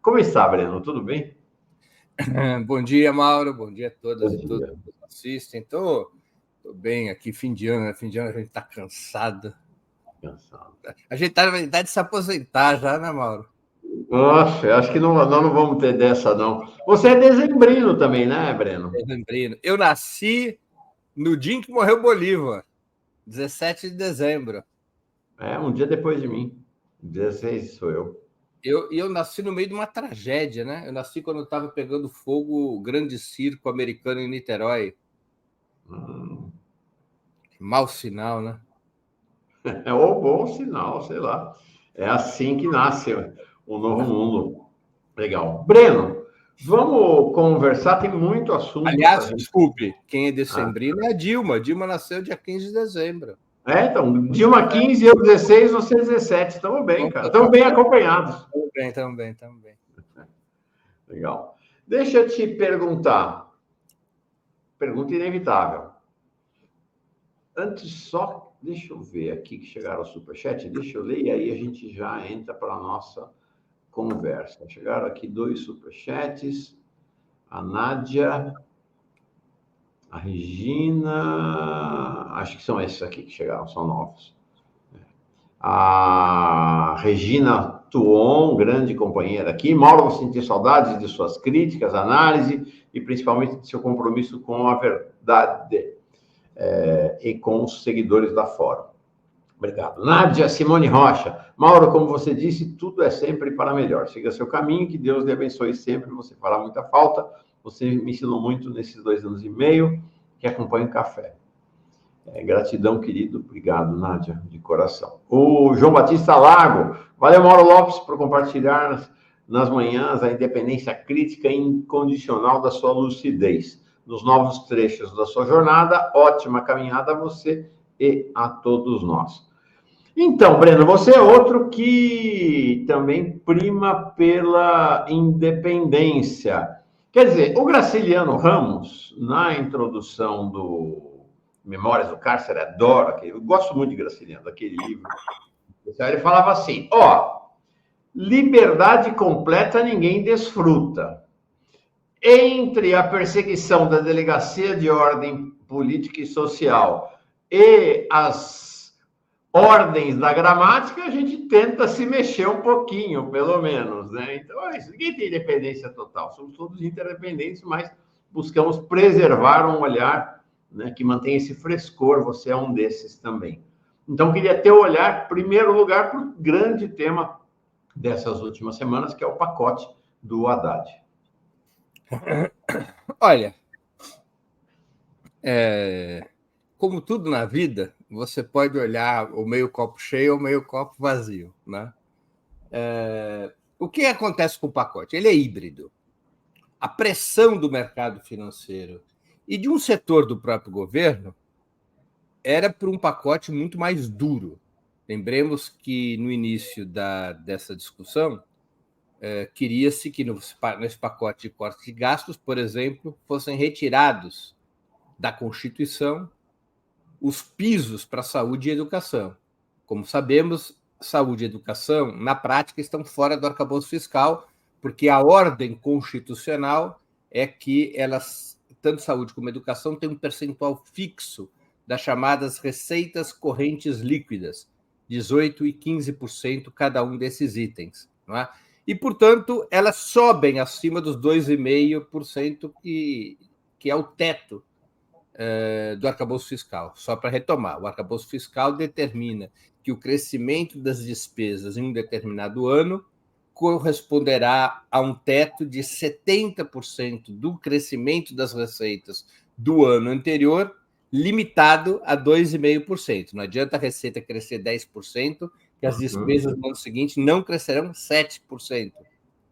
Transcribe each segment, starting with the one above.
Como está, Breno? Tudo bem? Bom dia, Mauro. Bom dia a todas Bom e todos dia. que nos assistem. Estou bem aqui, fim de ano, né? Fim de ano a gente está cansado. Cansado. A gente está na verdade de se aposentar já, né, Mauro? Nossa, eu acho que nós não vamos ter dessa, não. Você é dezembrino também, né, Breno? Dezembrino. Eu nasci no dia em que morreu Bolívar, 17 de dezembro. É, um dia depois de mim. 16 sou eu. Eu nasci no meio de uma tragédia, né? Eu nasci quando estava pegando fogo o grande circo americano em Niterói. Hum. Mau sinal, né? É um bom sinal, sei lá. É assim que nasce o novo mundo. Legal. Breno, vamos conversar, tem muito assunto para a Aliás, gente. desculpe, quem é Ah, decembrino é a Dilma. A Dilma nasceu dia 15 de dezembro. então, Dilma 15, eu 16, você 17. Estamos bem, cara. Estamos bem acompanhados. Tamo bem. Legal. Deixa eu te perguntar. Pergunta inevitável. Antes só, deixa eu ver aqui que chegaram ao superchat, deixa eu ler e aí a gente já entra para a nossa conversa. Chegaram aqui 2 superchats, a Nádia, a Regina, acho que são esses aqui que chegaram, são novos. A Regina Tuon, grande companheira aqui. Mauro, vou sentir saudades de suas críticas, análise e principalmente de seu compromisso com a verdade. E com os seguidores da Fórum. Obrigado. Nádia Simone Rocha. Mauro, como você disse, tudo é sempre para melhor. Siga seu caminho, que Deus lhe abençoe sempre. Você fará muita falta. Você me ensinou muito nesses 2 anos e meio que acompanha o café. Gratidão, querido. Obrigado, Nádia, de coração. O João Batista Lago. Valeu, Mauro Lopes, por compartilhar nas manhãs a independência crítica incondicional da sua lucidez. Nos novos trechos da sua jornada, ótima caminhada a você e a todos nós. Então, Breno, você é outro que também prima pela independência. Quer dizer, o Graciliano Ramos, na introdução do Memórias do Cárcere, adoro, eu gosto muito de Graciliano, daquele livro. Ele falava assim, liberdade completa ninguém desfruta. Entre a perseguição da Delegacia de Ordem Política e Social e as ordens da gramática, a gente tenta se mexer um pouquinho, pelo menos, né? Então, ninguém tem independência total, somos todos interdependentes, mas buscamos preservar um olhar, né, que mantém esse frescor, você é um desses também. Então, queria ter o olhar, em primeiro lugar, para o grande tema dessas últimas semanas, que é o pacote do Haddad. Olha, como tudo na vida, você pode olhar o meio copo cheio ou o meio copo vazio, né? O que acontece com o pacote? Ele é híbrido. A pressão do mercado financeiro e de um setor do próprio governo era por um pacote muito mais duro. Lembremos que no início dessa discussão, queria-se que nesse pacote de corte de gastos, por exemplo, fossem retirados da Constituição os pisos para saúde e educação. Como sabemos, saúde e educação, na prática, estão fora do arcabouço fiscal, porque a ordem constitucional é que elas, tanto saúde como educação, têm um percentual fixo das chamadas receitas correntes líquidas, 18% e 15% cada um desses itens. Não é? E, portanto, elas sobem acima dos 2,5% que é o teto do arcabouço fiscal. Só para retomar, o arcabouço fiscal determina que o crescimento das despesas em um determinado ano corresponderá a um teto de 70% do crescimento das receitas do ano anterior, limitado a 2,5%. Não adianta a receita crescer 10%, que as despesas no ano seguinte não crescerão 7%.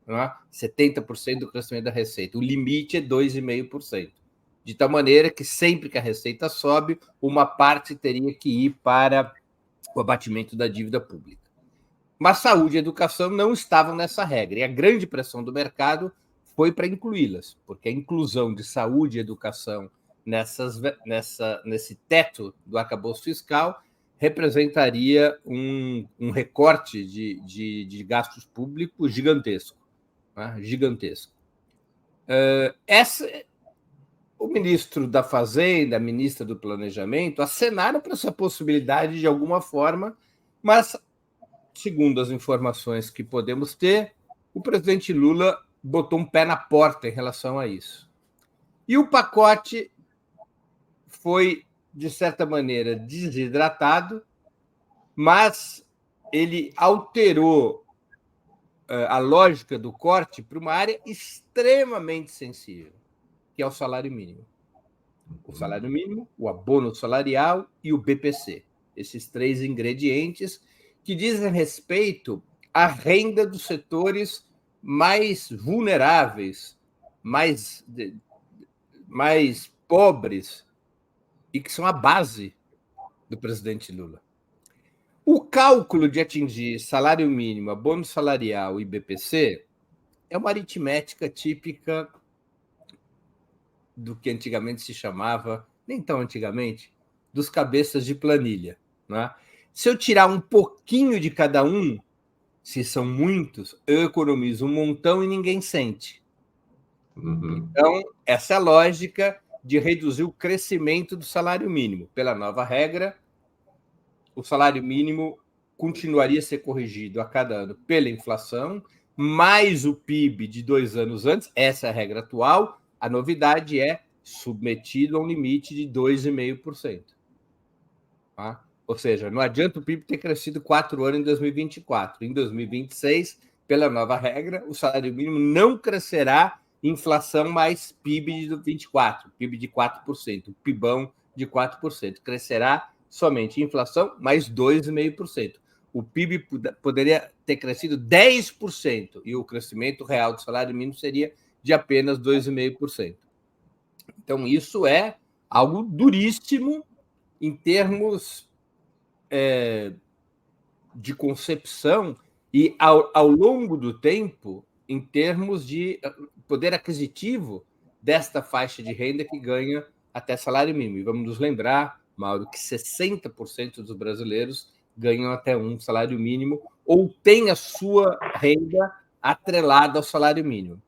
Não é? 70% do crescimento da receita. O limite é 2,5%. De tal maneira que sempre que a receita sobe, uma parte teria que ir para o abatimento da dívida pública. Mas saúde e educação não estavam nessa regra, e a grande pressão do mercado foi para incluí-las, porque a inclusão de saúde e educação nesse teto do arcabouço fiscal representaria um recorte de gastos públicos gigantesco. né? Gigantesco. O ministro da Fazenda, a ministra do Planejamento, acenaram para essa possibilidade de alguma forma, mas, segundo as informações que podemos ter, o presidente Lula botou um pé na porta em relação a isso. E o pacote foi, de certa maneira, desidratado, mas ele alterou a lógica do corte para uma área extremamente sensível, que é o salário mínimo. O salário mínimo, o abono salarial e o BPC. Esses 3 ingredientes que dizem respeito à renda dos setores mais vulneráveis, mais pobres, e que são a base do presidente Lula. O cálculo de atingir salário mínimo, abono salarial e BPC é uma aritmética típica do que antigamente se chamava, nem tão antigamente, dos cabeças de planilha. Né? Se eu tirar um pouquinho de cada um, se são muitos, eu economizo um montão e ninguém sente. Uhum. Então, essa é a lógica de reduzir o crescimento do salário mínimo. Pela nova regra, o salário mínimo continuaria a ser corrigido a cada ano pela inflação, mais o PIB de 2 anos antes, essa é a regra atual. A novidade é submetido a um limite de 2,5%. Tá? Ou seja, não adianta o PIB ter crescido 4 anos em 2024. Em 2026, pela nova regra, o salário mínimo não crescerá inflação mais PIB de 24%, PIB de 4%, PIBão de 4%. Crescerá somente inflação mais 2,5%. O PIB poderia ter crescido 10% e o crescimento real do salário mínimo seria de apenas 2,5%. Então, isso é algo duríssimo em termos de concepção e, ao longo do tempo, em termos de poder aquisitivo desta faixa de renda que ganha até salário mínimo. E vamos nos lembrar, Mauro, que 60% dos brasileiros ganham até um salário mínimo ou têm a sua renda atrelada ao salário mínimo.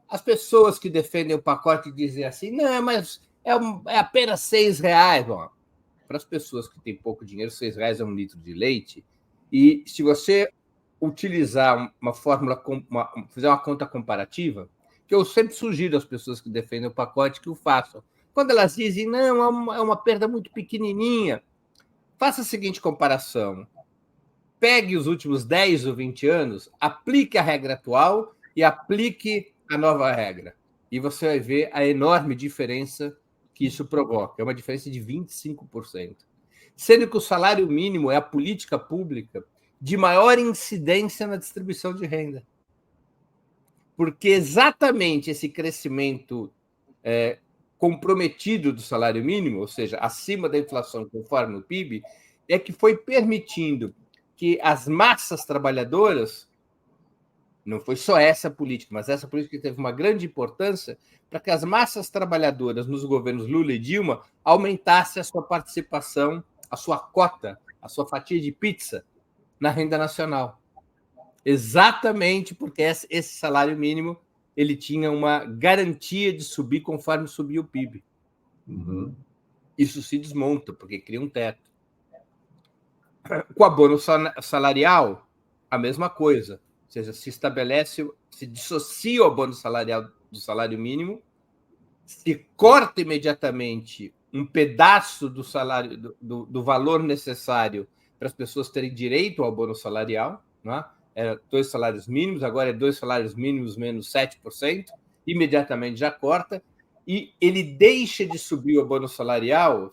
As pessoas que defendem o pacote dizem assim, não, mas é apenas R$6. Bom, para as pessoas que têm pouco dinheiro, R$6 é um litro de leite. E se você utilizar uma fórmula, fizer uma conta comparativa, que eu sempre sugiro às pessoas que defendem o pacote que o façam. Quando elas dizem, não, é uma perda muito pequenininha, faça a seguinte comparação. Pegue os últimos 10 ou 20 anos, aplique a regra atual e aplique a nova regra. E você vai ver a enorme diferença que isso provoca. É uma diferença de 25%. Sendo que o salário mínimo é a política pública de maior incidência na distribuição de renda. Porque exatamente esse crescimento comprometido do salário mínimo, ou seja, acima da inflação conforme o PIB, é que foi permitindo que as massas trabalhadoras, não foi só essa política, mas essa política teve uma grande importância para que as massas trabalhadoras nos governos Lula e Dilma aumentassem a sua participação, a sua cota, a sua fatia de pizza na renda nacional. Exatamente porque esse salário mínimo ele tinha uma garantia de subir conforme subia o PIB. Uhum. Isso se desmonta, porque cria um teto. Com o abono salarial, a mesma coisa. Ou seja, se dissocia o abono salarial do salário mínimo, se corta imediatamente um pedaço do salário, do valor necessário para as pessoas terem direito ao abono salarial, né? Era 2 salários mínimos, agora é 2 salários mínimos menos 7%, imediatamente já corta, e ele deixa de subir o abono salarial,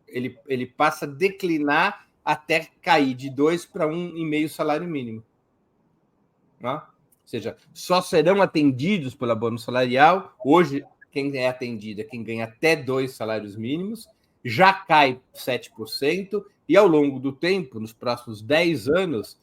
ele passa a declinar até cair de 2 para 1,5 salário mínimo. Né? Ou seja, só serão atendidos pelo abono salarial. Hoje, quem é atendido é quem ganha até 2 salários mínimos, já cai 7%, e ao longo do tempo, nos próximos 10 anos,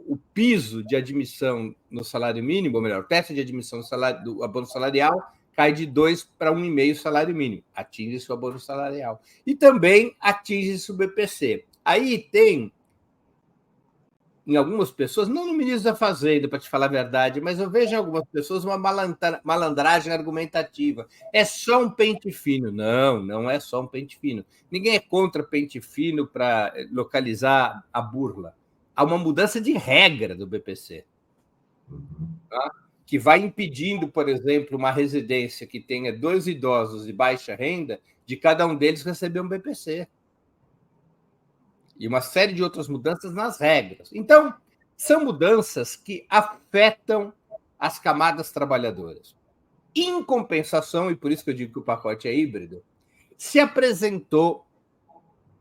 o piso de admissão no salário mínimo, ou melhor, o teto de admissão do abono salarial cai de 2 para 1,5 salário mínimo. Atinge-se o abono salarial. E também atinge-se o BPC. Aí tem em algumas pessoas, não no ministro da Fazenda, para te falar a verdade, mas eu vejo em algumas pessoas uma malandragem argumentativa. É só um pente fino. Não, não é só um pente fino. Ninguém é contra pente fino para localizar a burla. Há uma mudança de regra do BPC, tá? Que vai impedindo, por exemplo, uma residência que tenha 2 idosos de baixa renda, de cada um deles receber um BPC. E uma série de outras mudanças nas regras. Então, são mudanças que afetam as camadas trabalhadoras. Em compensação, e por isso que eu digo que o pacote é híbrido, se apresentou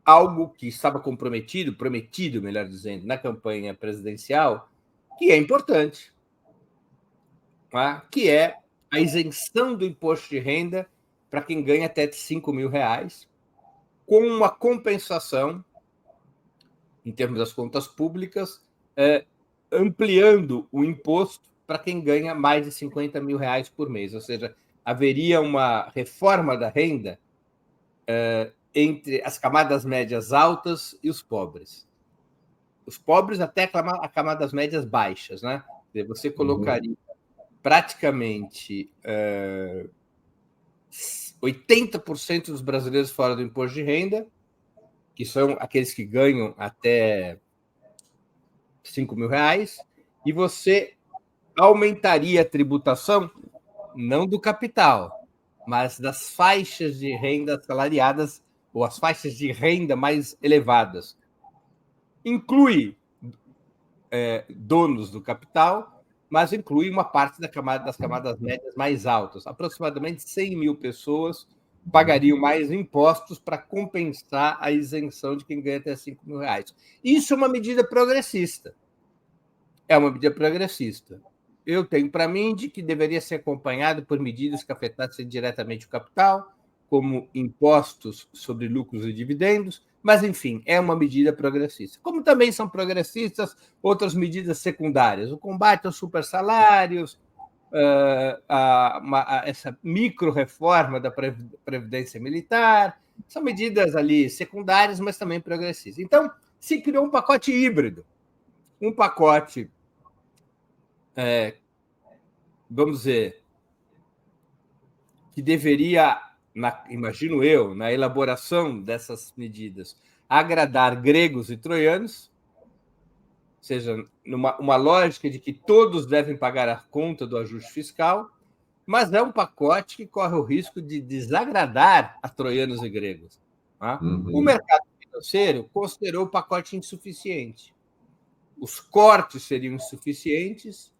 algo que estava prometido, melhor dizendo, na campanha presidencial, que é importante, tá? Que é a isenção do imposto de renda para quem ganha até R$5.000, com uma compensação em termos das contas públicas, ampliando o imposto para quem ganha mais de R$50.000 por mês. Ou seja, haveria uma reforma da renda entre as camadas médias altas e os pobres. Os pobres até a camadas médias baixas, né? Você colocaria praticamente 80% dos brasileiros fora do imposto de renda, que são aqueles que ganham até R$5.000, e você aumentaria a tributação não do capital, mas das faixas de renda assalariadas ou as faixas de renda mais elevadas. Inclui donos do capital, mas inclui uma parte das camadas médias mais altas. Aproximadamente 100 mil pessoas pagariam mais impostos para compensar a isenção de quem ganha até R$5.000. Isso é uma medida progressista. É uma medida progressista. Eu tenho para mim de que deveria ser acompanhado por medidas que afetassem diretamente o capital, como impostos sobre lucros e dividendos, mas, enfim, é uma medida progressista. Como também são progressistas outras medidas secundárias, o combate aos supersalários, essa micro-reforma da Previdência Militar, são medidas ali secundárias, mas também progressistas. Então, se criou um pacote híbrido, um pacote, vamos dizer, que deveria, imagino eu, na elaboração dessas medidas, agradar gregos e troianos, ou seja, uma lógica de que todos devem pagar a conta do ajuste fiscal, mas é um pacote que corre o risco de desagradar a troianos e gregos. Tá? O mercado financeiro considerou o pacote insuficiente. Os cortes seriam insuficientes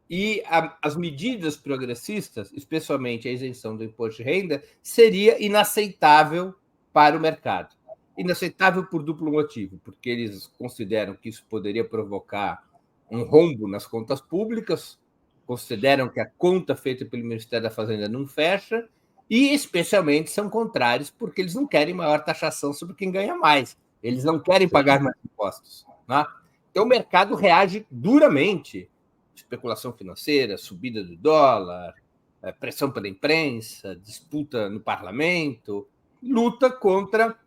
e as medidas progressistas, especialmente a isenção do imposto de renda, seria inaceitável para o mercado. Inaceitável por duplo motivo, porque eles consideram que isso poderia provocar um rombo nas contas públicas, consideram que a conta feita pelo Ministério da Fazenda não fecha, e especialmente são contrários porque eles não querem maior taxação sobre quem ganha mais. Eles não querem pagar mais impostos. Né? Então o mercado reage duramente. Especulação financeira, subida do dólar, pressão pela imprensa, disputa no parlamento, luta contra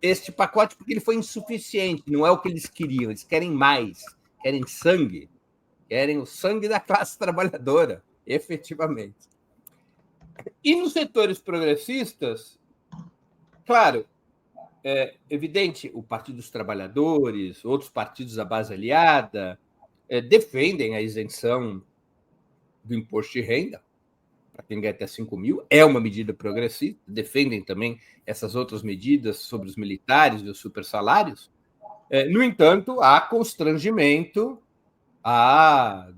este pacote porque ele foi insuficiente, não é o que eles queriam, eles querem mais, querem sangue, querem o sangue da classe trabalhadora, efetivamente. E nos setores progressistas, claro, é evidente, o Partido dos Trabalhadores, outros partidos da base aliada, defendem a isenção do imposto de renda para quem ganha até 5 mil, é uma medida progressista, defendem também essas outras medidas sobre os militares e os supersalários. No entanto, há constrangimento, há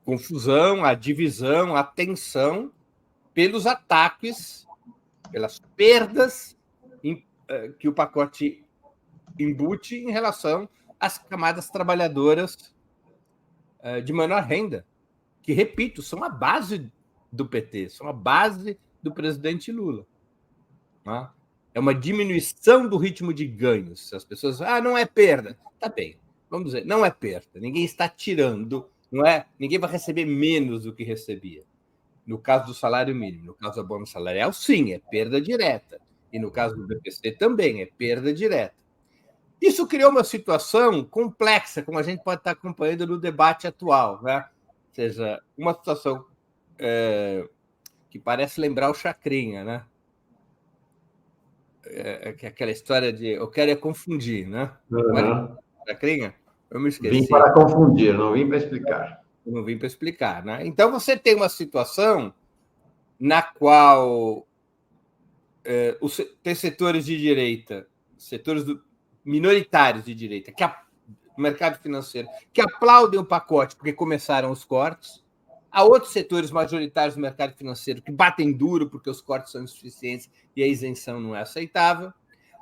confusão, há divisão, há tensão pelos ataques, pelas perdas que o pacote embute em relação às camadas trabalhadoras de menor renda, que, repito, são a base do PT, são a base do presidente Lula. Tá? É uma diminuição do ritmo de ganhos. As pessoas não é perda. Tá bem, vamos dizer, não é perda. Ninguém está tirando, não é? Ninguém vai receber menos do que recebia. No caso do salário mínimo, no caso do abono salarial, sim, é perda direta. E no caso do BPC também, é perda direta. Isso criou uma situação complexa, como a gente pode estar acompanhando no debate atual, né? Ou seja, uma situação que parece lembrar o Chacrinha, né? Aquela história de eu quero confundir, né? Uhum. Chacrinha? Eu me esqueci. Vim para confundir, não vim para explicar. Eu não vim para explicar, né? Então você tem uma situação na qual tem setores de direita, setores minoritários de direita, do mercado financeiro, que aplaudem o pacote porque começaram os cortes. Há outros setores majoritários do mercado financeiro que batem duro porque os cortes são insuficientes e a isenção não é aceitável.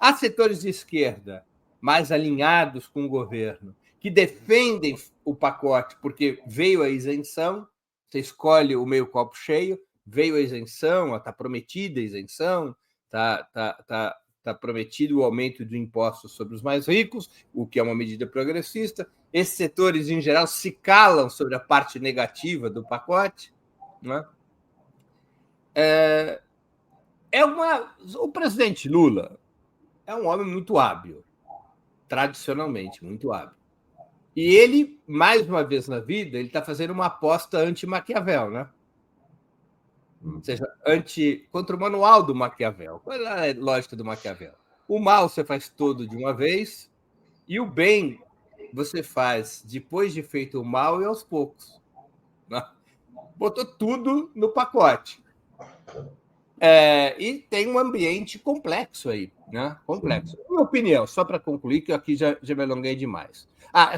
Há setores de esquerda mais alinhados com o governo que defendem o pacote porque veio a isenção, você escolhe o meio copo cheio, veio a isenção, está prometida a isenção, está prometido o aumento de impostos sobre os mais ricos, o que é uma medida progressista. Esses setores, em geral, se calam sobre a parte negativa do pacote. Né? O presidente Lula é um homem muito hábil, tradicionalmente, muito hábil. E ele, mais uma vez na vida, ele está fazendo uma aposta anti-Maquiavel, né? Ou seja, contra o manual do Maquiavel. Qual é a lógica do Maquiavel? O mal você faz todo de uma vez e o bem você faz depois de feito o mal e aos poucos. Né? Botou tudo no pacote. E tem um ambiente complexo aí, né? Complexo. Minha opinião, só para concluir, que eu aqui já me alonguei demais.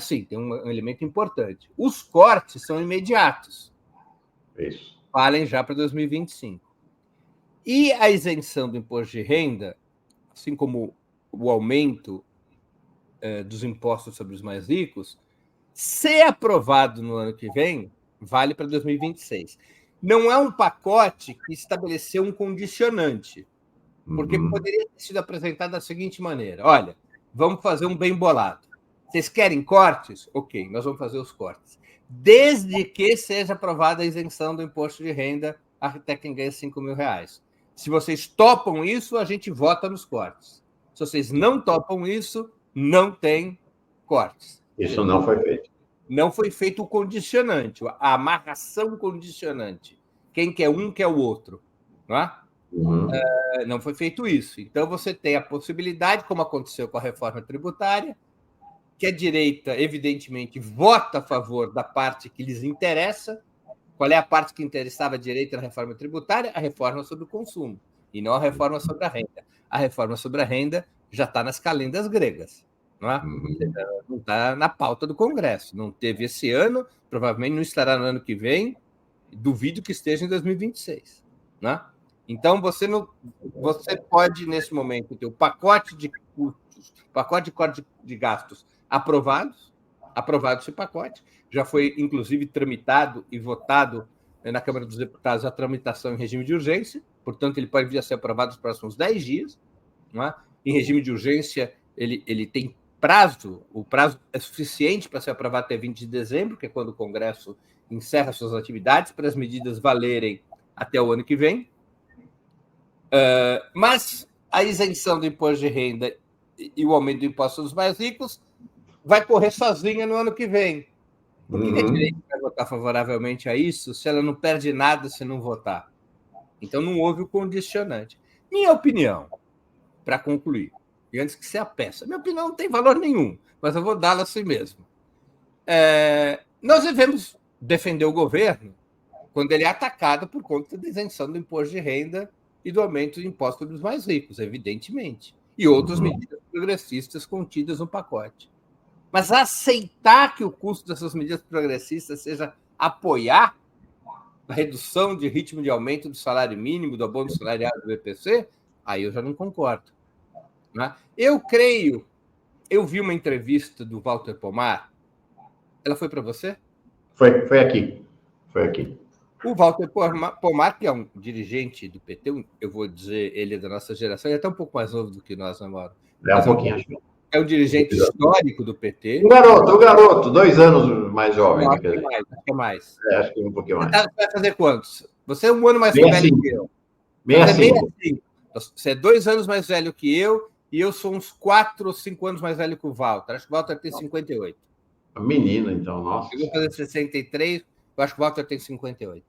Sim, tem um elemento importante. Os cortes são imediatos. Isso. Valem já para 2025. E a isenção do imposto de renda, assim como o aumento dos impostos sobre os mais ricos, se aprovado no ano que vem, vale para 2026. Não é um pacote que estabeleceu um condicionante, porque poderia ter sido apresentado da seguinte maneira: olha, vamos fazer um bem bolado. Vocês querem cortes? Ok, nós vamos fazer os cortes. Desde que seja aprovada a isenção do imposto de renda até quem ganha R$5.000. Se vocês topam isso, a gente vota nos cortes. Se vocês não topam isso, não tem cortes. Isso não foi feito. Não foi feito o condicionante, a amarração condicionante. Quem quer um, quer o outro. Não é? Não foi feito isso. Então, você tem a possibilidade, como aconteceu com a reforma tributária, que a direita, evidentemente, vota a favor da parte que lhes interessa. Qual é a parte que interessava a direita na reforma tributária? A reforma sobre o consumo, e não a reforma sobre a renda. A reforma sobre a renda já está nas calendas gregas. Não é? Não está na pauta do Congresso. Não teve esse ano, provavelmente não estará no ano que vem, duvido que esteja em 2026. Não é? Então, você pode, nesse momento, ter o pacote de custos, pacote de corte de gastos aprovado esse pacote, já foi, inclusive, tramitado e votado na Câmara dos Deputados a tramitação em regime de urgência, portanto, ele pode vir a ser aprovado nos próximos 10 dias. Não é? Em regime de urgência, ele tem prazo, o prazo é suficiente para ser aprovado até 20 de dezembro, que é quando o Congresso encerra suas atividades, para as medidas valerem até o ano que vem. Mas a isenção do imposto de renda e o aumento do imposto dos mais ricos vai correr sozinha no ano que vem. Por que a direita vai votar favoravelmente a isso se ela não perde nada se não votar? Então, não houve o condicionante. Minha opinião, para concluir, e antes que você apeça, minha opinião não tem valor nenhum, mas eu vou dá-la assim mesmo. Nós devemos defender o governo quando ele é atacado por conta da isenção do imposto de renda e do aumento do imposto dos mais ricos, evidentemente, e outras medidas progressistas contidas no pacote. Mas aceitar que o custo dessas medidas progressistas seja apoiar a redução de ritmo de aumento do salário mínimo, do abono salarial do BPC, aí eu já não concordo. Né? Eu vi uma entrevista do Walter Pomar. Ela foi para você? Foi aqui. O Walter Pomar, que é um dirigente do PT, eu vou dizer, ele é da nossa geração, ele é até um pouco mais novo do que nós, Mauro. É um pouquinho, acho. É um dirigente histórico do PT. Um garoto, 2 anos mais jovem. Acho que é mais. Acho que um pouquinho mais. Você vai fazer quantos? Você é um ano mais velho que eu. 65. Você é 2 anos mais velho que eu e eu sou uns 4 ou 5 anos mais velho que o Walter. Acho que o Walter tem 58. Menino, então, nossa. Eu vou fazer 63, eu acho que o Walter tem 58.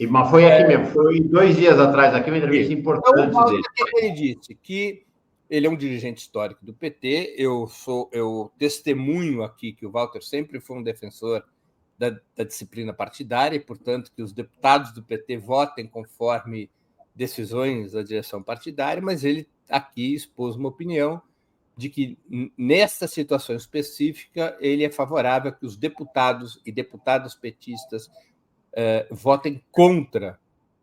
Mas foi aqui mesmo, foi 2 dias atrás, aqui uma entrevista Então, o importante Walter, dele. o que ele disse? Que ele é um dirigente histórico do PT, eu testemunho aqui que o Walter sempre foi um defensor da disciplina partidária e, portanto, que os deputados do PT votem conforme decisões da direção partidária, mas ele aqui expôs uma opinião de que, nesta situação específica, ele é favorável a que os deputados e deputadas petistas votem contra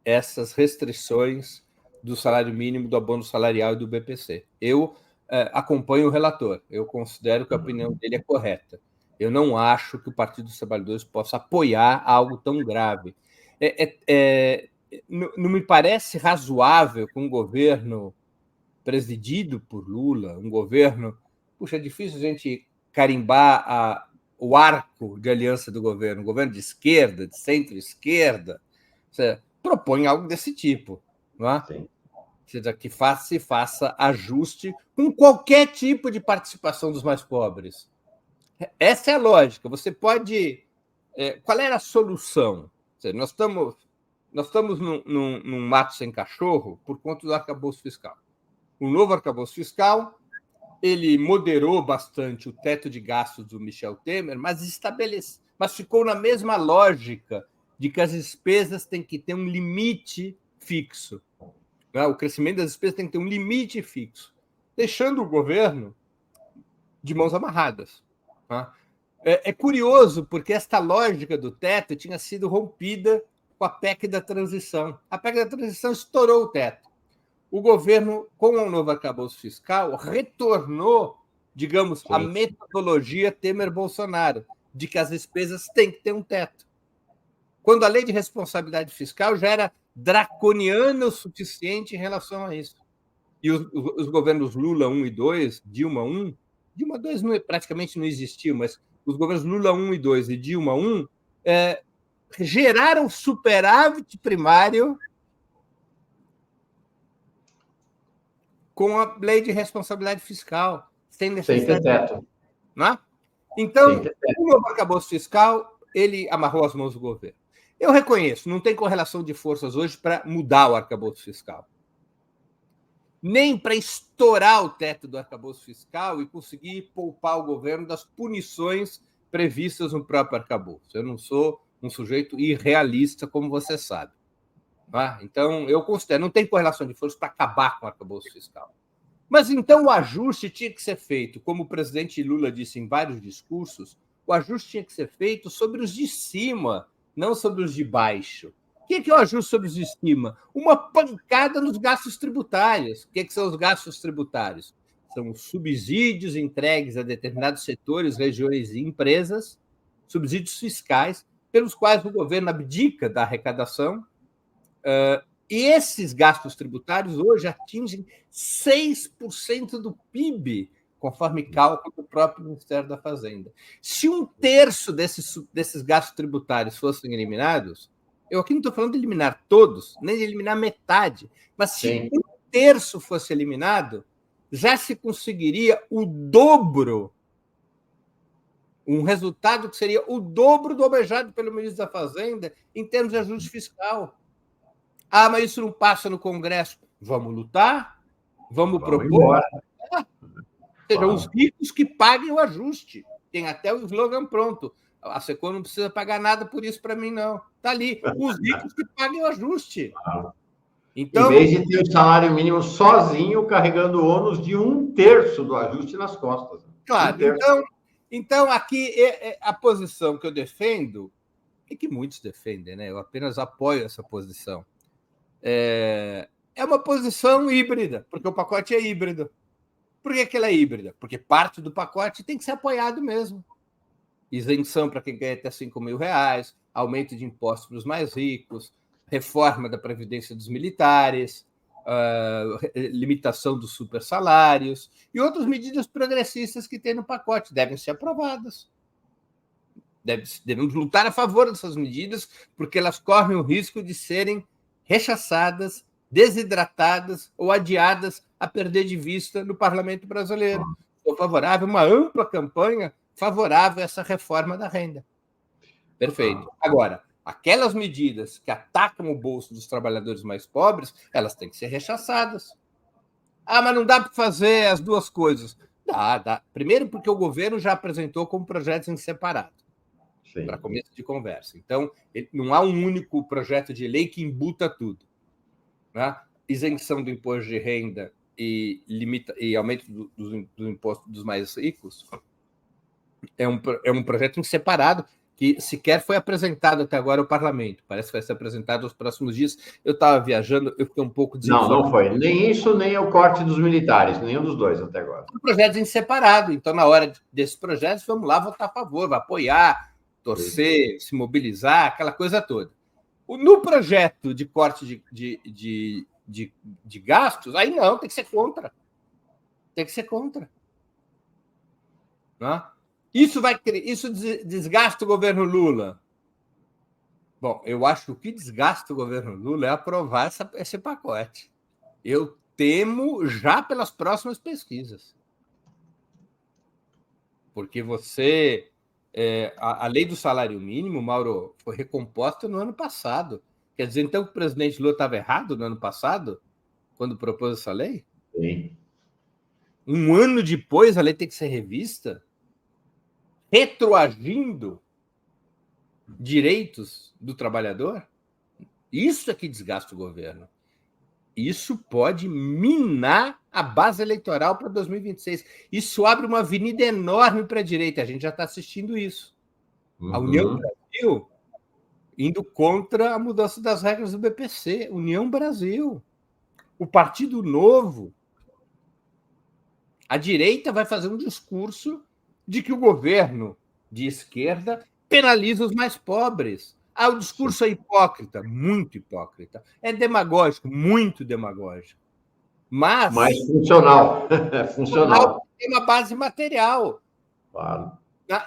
essas restrições do salário mínimo, do abono salarial e do BPC. Eu acompanho o relator, eu considero que a opinião dele é correta. Eu não acho que o Partido dos Trabalhadores possa apoiar algo tão grave. Não me parece razoável que um governo presidido por Lula, um governo... Puxa, é difícil a gente carimbar o arco de aliança do governo, um governo de esquerda, de centro-esquerda, propõe algo desse tipo, não é? Sim. Ou seja, que se faça ajuste com qualquer tipo de participação dos mais pobres. Essa é a lógica. Você pode... Qual era a solução? Nós estamos num mato sem cachorro por conta do arcabouço fiscal. O novo arcabouço fiscal, ele moderou bastante o teto de gastos do Michel Temer, mas ficou na mesma lógica de que as despesas têm que ter um limite fixo. O crescimento das despesas tem que ter um limite fixo, deixando o governo de mãos amarradas. É curioso, porque esta lógica do teto tinha sido rompida com a PEC da transição. A PEC da transição estourou o teto. O governo, com o novo arcabouço fiscal, retornou, digamos, a metodologia Temer-Bolsonaro, de que as despesas têm que ter um teto. Quando a lei de responsabilidade fiscal já era draconiana o suficiente em relação a isso. E os governos Lula 1 e 2, Dilma 1, Dilma 2 praticamente não existiu, mas os governos Lula 1 e 2 e Dilma 1 geraram superávit primário com a lei de responsabilidade fiscal, sem necessidade. Sem ter teto. Não é? Então, o novo arcabouço fiscal, ele amarrou as mãos do governo. Eu reconheço, não tem correlação de forças hoje para mudar o arcabouço fiscal. Nem para estourar o teto do arcabouço fiscal e conseguir poupar o governo das punições previstas no próprio arcabouço. Eu não sou um sujeito irrealista, como você sabe. Então, eu considero, não tem correlação de forças para acabar com o arcabouço fiscal. Mas, então, o ajuste tinha que ser feito, como o presidente Lula disse em vários discursos, o ajuste tinha que ser feito sobre os de cima, não sobre os de baixo. O que é o ajuste sobre os de cima? Uma pancada nos gastos tributários. O que são os gastos tributários? São os subsídios entregues a determinados setores, regiões e empresas, subsídios fiscais, pelos quais o governo abdica da arrecadação. E esses gastos tributários hoje atingem 6% do PIB, conforme cálculo do próprio Ministério da Fazenda. Se 1/3 desses gastos tributários fossem eliminados, eu aqui não estou falando de eliminar todos, nem de eliminar metade, mas se 1/3 fosse eliminado, já se conseguiria o dobro, um resultado que seria o dobro do almejado pelo ministro da Fazenda em termos de ajuste fiscal. Mas isso não passa no Congresso. Vamos lutar? Vamos propor? Sejam os ricos que paguem o ajuste. Tem até o slogan pronto. A Secom não precisa pagar nada por isso para mim, não. Está ali. Os ricos que paguem o ajuste. Então, em vez de ter o salário mínimo sozinho, carregando o ônus de 1/3 do ajuste nas costas. Claro. Então, aqui a posição que eu defendo, e que muitos defendem, né? Eu apenas apoio essa posição. É uma posição híbrida, porque o pacote é híbrido. Por que ela é híbrida? Porque parte do pacote tem que ser apoiado mesmo. Isenção para quem ganha até R$5.000, aumento de impostos para os mais ricos, reforma da Previdência dos militares, limitação dos supersalários e outras medidas progressistas que tem no pacote devem ser aprovadas. Devemos lutar a favor dessas medidas, porque elas correm o risco de serem rechaçadas desidratadas ou adiadas a perder de vista no parlamento brasileiro. Sou favorável a uma ampla campanha favorável a essa reforma da renda. Perfeito. Agora, aquelas medidas que atacam o bolso dos trabalhadores mais pobres, elas têm que ser rechaçadas. Ah, mas não dá para fazer as duas coisas. Dá. Primeiro, porque o governo já apresentou como projetos em separado, para começo de conversa. Então, não há um único projeto de lei que embuta tudo. Né? Isenção do imposto de renda e aumento do imposto dos mais ricos é um projeto em separado que sequer foi apresentado até agora ao parlamento. Parece que vai ser apresentado nos próximos dias. Eu estava viajando, eu fiquei um pouco desinformado. Não foi. Nem isso, nem o corte dos militares, nenhum dos dois até agora. São projetos em separado. Então, na hora desses projetos, vamos lá votar a favor, vai apoiar, torcer, se mobilizar, aquela coisa toda. No projeto de corte de gastos, aí não, tem que ser contra. Tem que ser contra. Não? Isso desgasta o governo Lula. Bom, eu acho que o que desgasta o governo Lula é aprovar esse pacote. Eu temo já pelas próximas pesquisas. Porque a lei do salário mínimo, Mauro, foi recomposta no ano passado. Quer dizer, então, que o presidente Lula estava errado no ano passado, quando propôs essa lei? Sim. Um ano depois, a lei tem que ser revista? Retroagindo direitos do trabalhador? Isso é que desgasta o governo. Isso pode minar a base eleitoral para 2026. Isso abre uma avenida enorme para a direita. A gente já está assistindo isso. A União Brasil indo contra a mudança das regras do BPC. União Brasil. O Partido Novo. A direita vai fazer um discurso de que o governo de esquerda penaliza os mais pobres. O discurso é hipócrita, muito hipócrita. É demagógico, muito demagógico. Mas funcional. Funcional. Tem uma base material. Claro.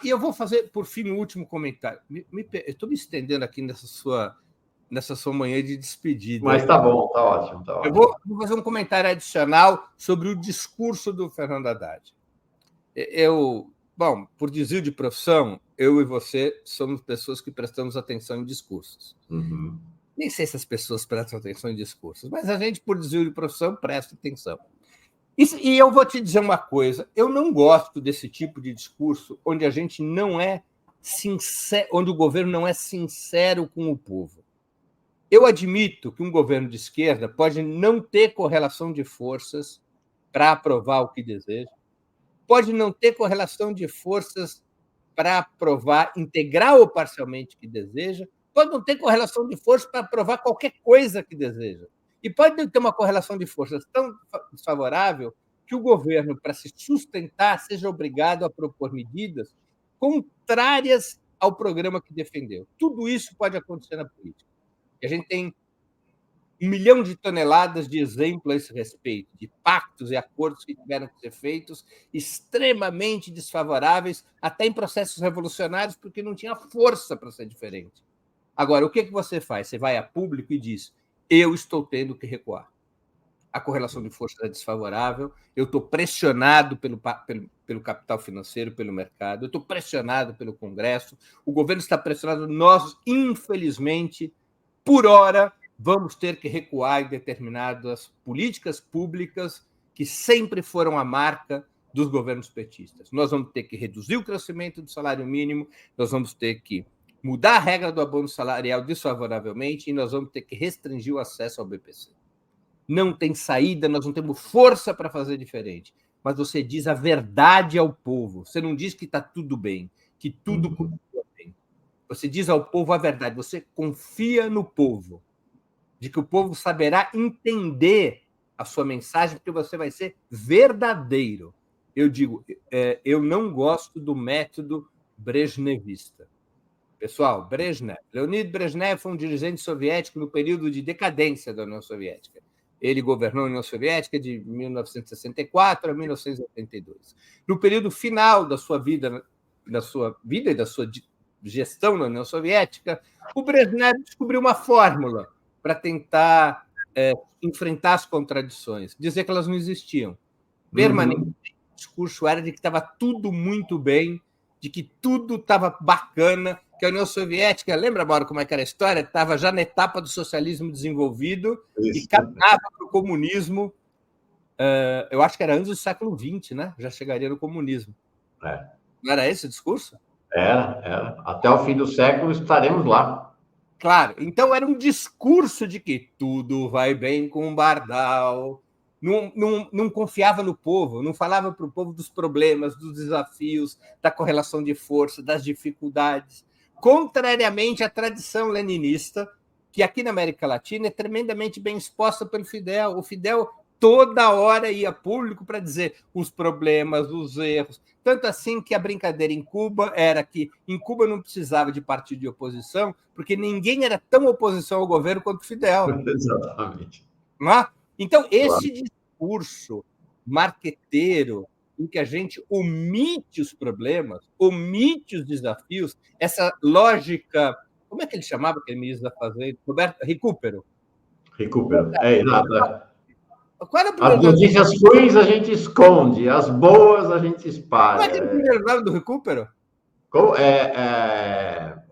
E eu vou fazer, por fim, um último comentário. Eu estou me estendendo aqui nessa sua manhã de despedida. Mas tá bom, tá ótimo. Eu vou fazer um comentário adicional sobre o discurso do Fernando Haddad. Bom, por desvio de profissão, eu e você somos pessoas que prestamos atenção em discursos. Uhum. Nem sei se as pessoas prestam atenção em discursos, mas a gente, por desvio de profissão, presta atenção. E eu vou te dizer uma coisa, eu não gosto desse tipo de discurso onde a gente não é sincero, onde o governo não é sincero com o povo. Eu admito que um governo de esquerda pode não ter correlação de forças para aprovar o que deseja, pode não ter correlação de forças para aprovar integral ou parcialmente o que deseja, pode não ter correlação de forças para aprovar qualquer coisa que deseja. E pode ter uma correlação de forças tão desfavorável que o governo, para se sustentar, seja obrigado a propor medidas contrárias ao programa que defendeu. Tudo isso pode acontecer na política. E a gente tem 1 milhão de toneladas de exemplo a esse respeito, de pactos e acordos que tiveram que ser feitos, extremamente desfavoráveis, até em processos revolucionários, porque não tinha força para ser diferente. Agora, o que você faz? Você vai a público e diz: eu estou tendo que recuar. A correlação de forças é desfavorável, eu estou pressionado pelo capital financeiro, pelo mercado, eu estou pressionado pelo Congresso, o governo está pressionado, nós, infelizmente, por hora, vamos ter que recuar em determinadas políticas públicas que sempre foram a marca dos governos petistas. Nós vamos ter que reduzir o crescimento do salário mínimo, nós vamos ter que mudar a regra do abono salarial desfavoravelmente e nós vamos ter que restringir o acesso ao BPC. Não tem saída, nós não temos força para fazer diferente. Mas você diz a verdade ao povo. Você não diz que está tudo bem, que tudo continua bem. Você diz ao povo a verdade. Você confia no povo, de que o povo saberá entender a sua mensagem, porque você vai ser verdadeiro. Eu digo, eu não gosto do método brejnevista. Pessoal, Brezhnev. Leonid Brezhnev foi um dirigente soviético no período de decadência da União Soviética. Ele governou a União Soviética de 1964 a 1982. No período final da sua vida e da sua gestão na União Soviética, o Brezhnev descobriu uma fórmula para tentar enfrentar as contradições, dizer que elas não existiam. Permanentemente, o discurso era de que estava tudo muito bem, de que tudo estava bacana, que a União Soviética, lembra, Mauro, como é que era a história? Estava já na etapa do socialismo desenvolvido e caminhava para o comunismo. Eu acho que era antes do século XX, né? Já chegaria no comunismo. Não era esse o discurso? Era. Até o fim do século estaremos lá. Claro. Então era um discurso de que tudo vai bem com o Bardal. Não confiava no povo, não falava para o povo dos problemas, dos desafios, da correlação de força, das dificuldades. Contrariamente à tradição leninista, que aqui na América Latina é tremendamente bem exposta pelo Fidel. O Fidel toda hora ia público para dizer os problemas, os erros. Tanto assim que a brincadeira em Cuba era que em Cuba não precisava de partido de oposição, porque ninguém era tão oposição ao governo quanto o Fidel. Exatamente. Não é? Então, esse discurso marqueteiro, em que a gente omite os problemas, omite os desafios, essa lógica, como é que ele chamava aquele ministro da Fazenda? Roberto Recupero. Exato. Qual era o As notícias ruins a gente esconde, as boas a gente espalha. Como é que era o primeiro nome do Recupero?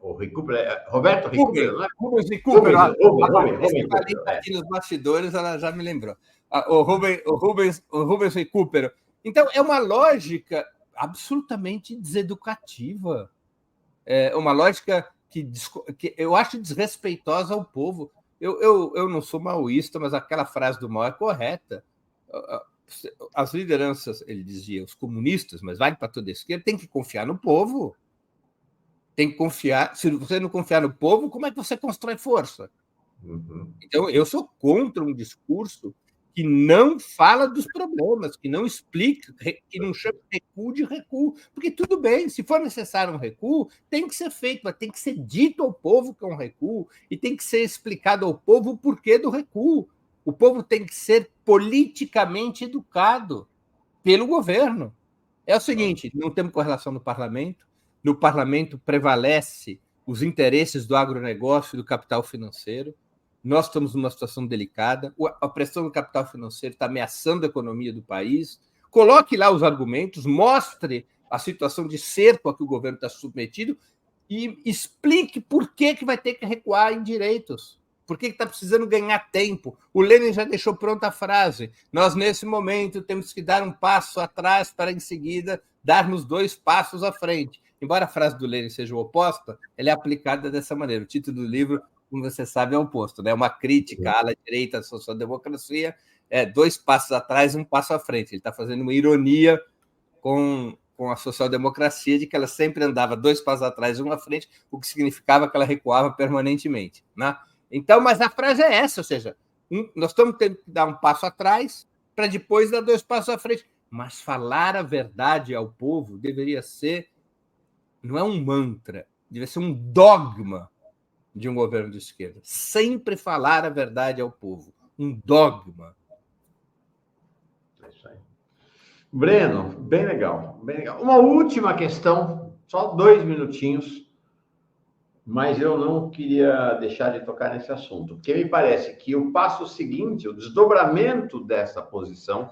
O Recupero Roberto Recupero, não é? Rubens Recupero. Rubens aqui nos bastidores, ela já me lembrou. O Rubens Recupero. Então, é uma lógica absolutamente deseducativa. É uma lógica que eu acho desrespeitosa ao povo. Eu não sou maoísta, mas aquela frase do Mao é correta. As lideranças, ele dizia, os comunistas, mas vale para toda a esquerda, tem que confiar no povo. Tem que confiar. Se você não confiar no povo, como é que você constrói força? Então, eu sou contra um discurso que não fala dos problemas, que não explica, que não chama recuo de recuo. Porque tudo bem, se for necessário um recuo, tem que ser feito, mas tem que ser dito ao povo que é um recuo e tem que ser explicado ao povo o porquê do recuo. O povo tem que ser politicamente educado pelo governo. É o seguinte, não temos correlação no parlamento prevalece os interesses do agronegócio e do capital financeiro. Nós estamos numa situação delicada, a pressão do capital financeiro está ameaçando a economia do país. Coloque lá os argumentos, mostre a situação de cerco a que o governo está submetido e explique por que vai ter que recuar em direitos, por que está precisando ganhar tempo. O Lenin já deixou pronta a frase: nós, nesse momento, temos que dar um passo atrás para, em seguida, darmos 2 passos à frente. Embora a frase do Lenin seja oposta, ela é aplicada dessa maneira. O título do livro, como você sabe, é o oposto, né? Uma crítica à ala direita da social-democracia, 2 passos atrás e 1 passo à frente. Ele está fazendo uma ironia com a social-democracia de que ela sempre andava 2 passos atrás e 1 à frente, o que significava que ela recuava permanentemente, né? Então, mas a frase é essa, ou seja, nós estamos tendo que dar 1 passo atrás para depois dar 2 passos à frente. Mas falar a verdade ao povo deveria ser, não é um mantra, deveria ser um dogma de um governo de esquerda. Sempre falar a verdade ao povo. Um dogma. É isso aí. Breno, bem legal, bem legal. Uma última questão, só 2 minutinhos, mas eu não queria deixar de tocar nesse assunto, porque me parece que o passo seguinte, o desdobramento dessa posição,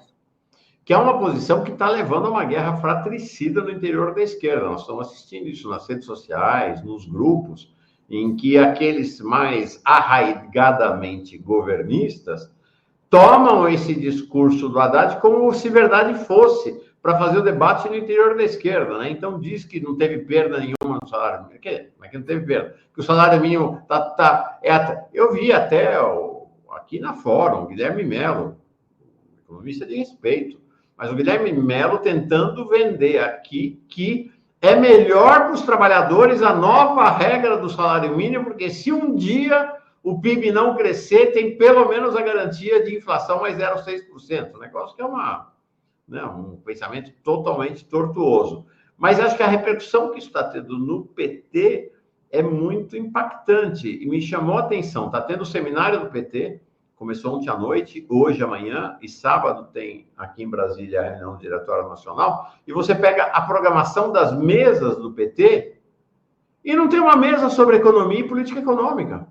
que é uma posição que está levando a uma guerra fratricida no interior da esquerda. Nós estamos assistindo isso nas redes sociais, nos grupos, em que aqueles mais arraigadamente governistas tomam esse discurso do Haddad como se verdade fosse, para fazer o debate no interior da esquerda, né? Então diz que não teve perda nenhuma no salário mínimo. Como é que não teve perda? Que o salário mínimo eu vi até aqui na Fórum, o Guilherme Mello, economista de respeito, mas o Guilherme Mello tentando vender aqui que é melhor para os trabalhadores a nova regra do salário mínimo, porque se um dia o PIB não crescer, tem pelo menos a garantia de inflação mais 0,6%. Negócio que é um pensamento totalmente tortuoso. Mas acho que a repercussão que isso está tendo no PT é muito impactante. E me chamou a atenção. Está tendo o seminário do PT, começou ontem à noite, hoje, amanhã, e sábado tem aqui em Brasília a reunião do Diretório Nacional, e você pega a programação das mesas do PT, e não tem uma mesa sobre economia e política econômica.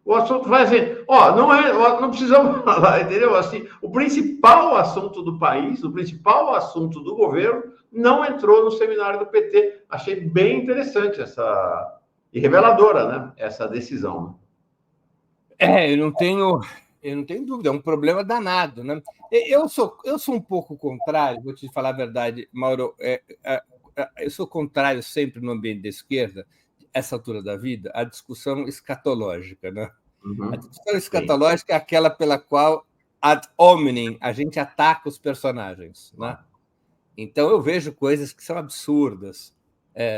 O assunto vai assim, não precisamos falar, entendeu? Assim, o principal assunto do país, o principal assunto do governo, não entrou no seminário do PT. Achei bem interessante e reveladora, né? Essa decisão. Eu não tenho dúvida, é um problema danado, né? Eu sou um pouco contrário, vou te falar a verdade, Mauro. Eu sou contrário sempre no ambiente da esquerda, essa altura da vida, à discussão escatológica, né? A discussão escatológica é aquela pela qual, ad hominem, a gente ataca os personagens, né? Então, eu vejo coisas que são absurdas,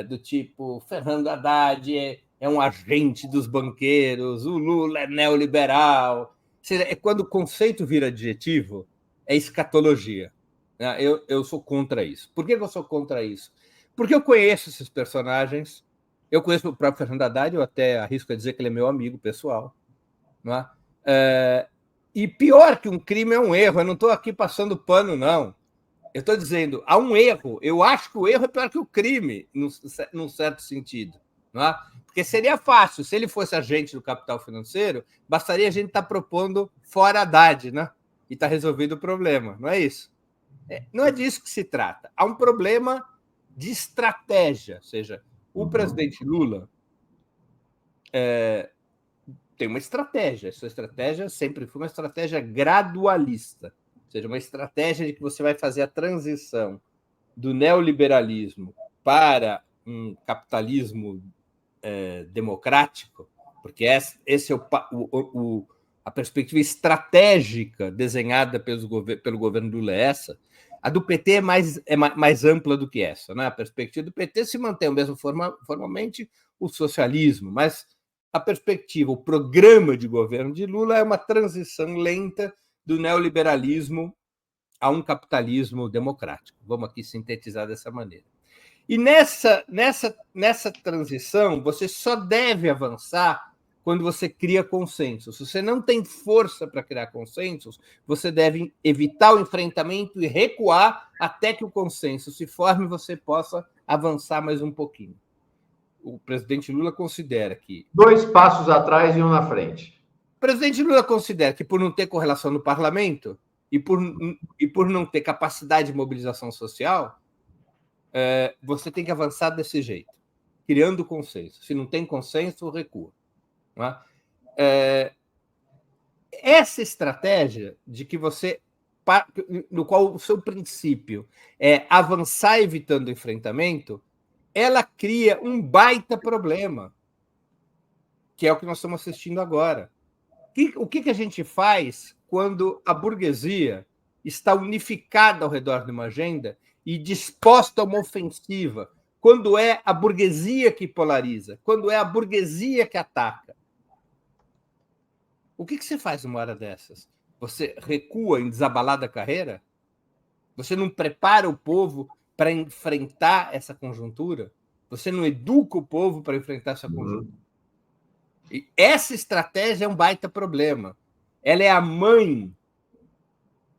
do tipo, Fernando Haddad é um agente dos banqueiros, o Lula é neoliberal. Ou seja, é quando o conceito vira adjetivo, é escatologia. Né? Eu sou contra isso. Por que eu sou contra isso? Porque eu conheço esses personagens, eu conheço o próprio Fernando Haddad, eu até arrisco a dizer que ele é meu amigo pessoal. Não é? E pior que um crime é um erro, eu não estou aqui passando pano, não. Eu estou dizendo, há um erro. Eu acho que o erro é pior que o crime, num certo sentido. Não é? Porque seria fácil, se ele fosse agente do capital financeiro, bastaria a gente estar propondo fora Haddad, né? E está resolvido o problema. Não é isso? Não é disso que se trata. Há um problema de estratégia. Ou seja, o presidente Lula tem uma estratégia. Essa estratégia sempre foi uma estratégia gradualista. Ou seja, uma estratégia de que você vai fazer a transição do neoliberalismo para um capitalismo democrático, porque esse é a perspectiva estratégica desenhada pelo governo Lula é essa. A do PT é mais ampla do que essa. Né? A perspectiva do PT se mantém mesmo formalmente o socialismo, mas a perspectiva, o programa de governo de Lula é uma transição lenta do neoliberalismo a um capitalismo democrático. Vamos aqui sintetizar dessa maneira. E nessa transição, você só deve avançar quando você cria consensos. Se você não tem força para criar consensos, você deve evitar o enfrentamento e recuar até que o consenso se forme e você possa avançar mais um pouquinho. O presidente Lula considera que... 2 passos atrás e 1 na frente. O presidente Lula considera que, por não ter correlação no parlamento e por não ter capacidade de mobilização social, você tem que avançar desse jeito, criando consenso. Se não tem consenso, recua. Não é? Essa estratégia de que você, no qual o seu princípio é avançar evitando o enfrentamento, ela cria um baita problema, que é o que nós estamos assistindo agora. O que a gente faz quando a burguesia está unificada ao redor de uma agenda e disposta a uma ofensiva? Quando é a burguesia que polariza? Quando é a burguesia que ataca? O que você faz numa hora dessas? Você recua em desabalada carreira? Você não prepara o povo para enfrentar essa conjuntura? Você não educa o povo para enfrentar essa conjuntura? E essa estratégia é um baita problema. Ela é a mãe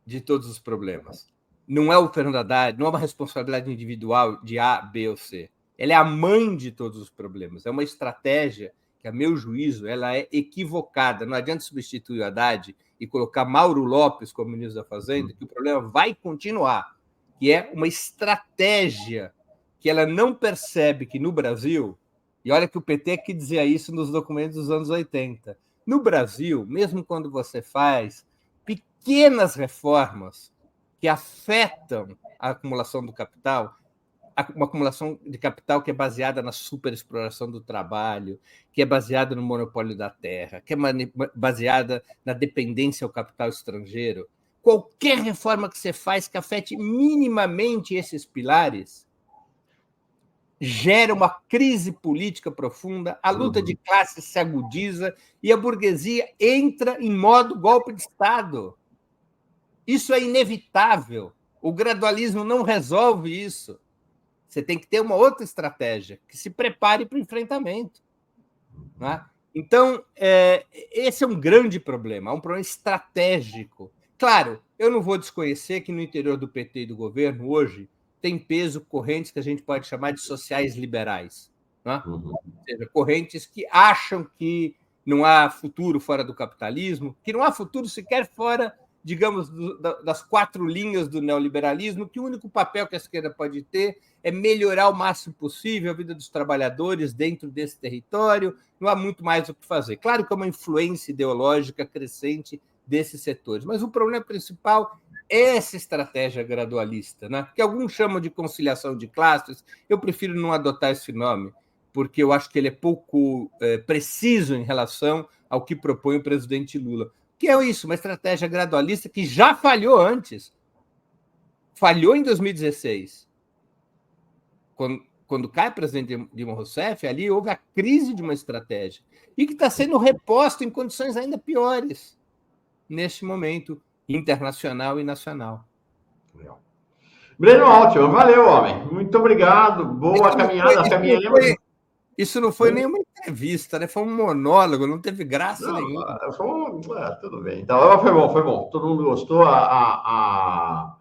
de todos os problemas. Não é o Fernando Haddad, não é uma responsabilidade individual de A, B ou C. Ela é a mãe de todos os problemas. É uma estratégia que, a meu juízo, ela é equivocada. Não adianta substituir o Haddad e colocar Mauro Lopes como ministro da Fazenda, que o problema vai continuar. Que é uma estratégia que ela não percebe que no Brasil, e olha que o PT que dizia isso nos documentos dos anos 80, no Brasil, mesmo quando você faz pequenas reformas que afetam a acumulação do capital, uma acumulação de capital que é baseada na superexploração do trabalho, que é baseada no monopólio da terra, que é baseada na dependência ao capital estrangeiro. Qualquer reforma que você faz que afete minimamente esses pilares gera uma crise política profunda, a luta de classes se agudiza e a burguesia entra em modo golpe de Estado. Isso é inevitável. O gradualismo não resolve isso. Você tem que ter uma outra estratégia que se prepare para o enfrentamento. Né? Então, esse é um grande problema, é um problema estratégico. Claro, eu não vou desconhecer que no interior do PT e do governo, hoje, tem peso correntes que a gente pode chamar de sociais liberais. Né? Ou seja, correntes que acham que não há futuro fora do capitalismo, que não há futuro sequer fora, digamos, das 4 linhas do neoliberalismo, que o único papel que a esquerda pode ter é melhorar o máximo possível a vida dos trabalhadores dentro desse território, não há muito mais o que fazer. Claro que é uma influência ideológica crescente desses setores, mas o problema principal é essa estratégia gradualista, né? Que alguns chamam de conciliação de classes, eu prefiro não adotar esse nome, porque eu acho que ele é pouco preciso em relação ao que propõe o presidente Lula. Que é isso, uma estratégia gradualista que já falhou antes. Falhou em 2016. Quando cai o presidente Dilma Rousseff, ali houve a crise de uma estratégia. E que está sendo reposta em condições ainda piores neste momento internacional e nacional. Legal. Breno Altman, valeu, homem. Muito obrigado. Boa caminhada. Isso não foi nenhuma entrevista, né? Foi um monólogo, não teve graça nenhuma. Tudo bem. Então, foi bom. Todo mundo gostou. A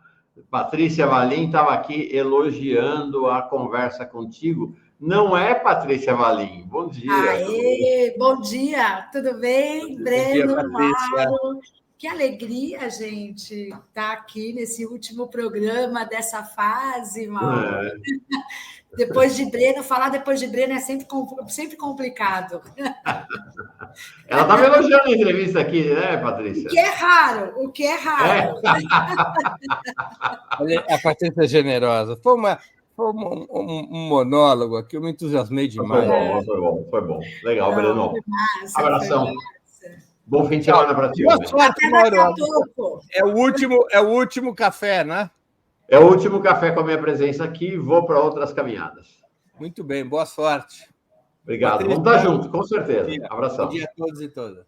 Patrícia Valim estava aqui elogiando a conversa contigo. Não é, Patrícia Valim? Bom dia. Aê, bom dia. Tudo bem, Breno, Mauro? Que alegria, gente, estar aqui nesse último programa dessa fase, Mauro. Depois de Breno, falar depois de Breno é sempre complicado. Ela está me elogiando na entrevista aqui, né, Patrícia? O que é raro. A Patrícia é generosa. Foi um monólogo aqui, eu me entusiasmei demais. Foi bom. Legal, Breno. Abração. Bom fim de semana para ti. Boa sorte, Mauro. É o último café, né? É o último café com a minha presença aqui. Vou para outras caminhadas. Muito bem, boa sorte. Obrigado. Patrícia, vamos estar juntos, com certeza. Abração. Bom dia a todos e todas.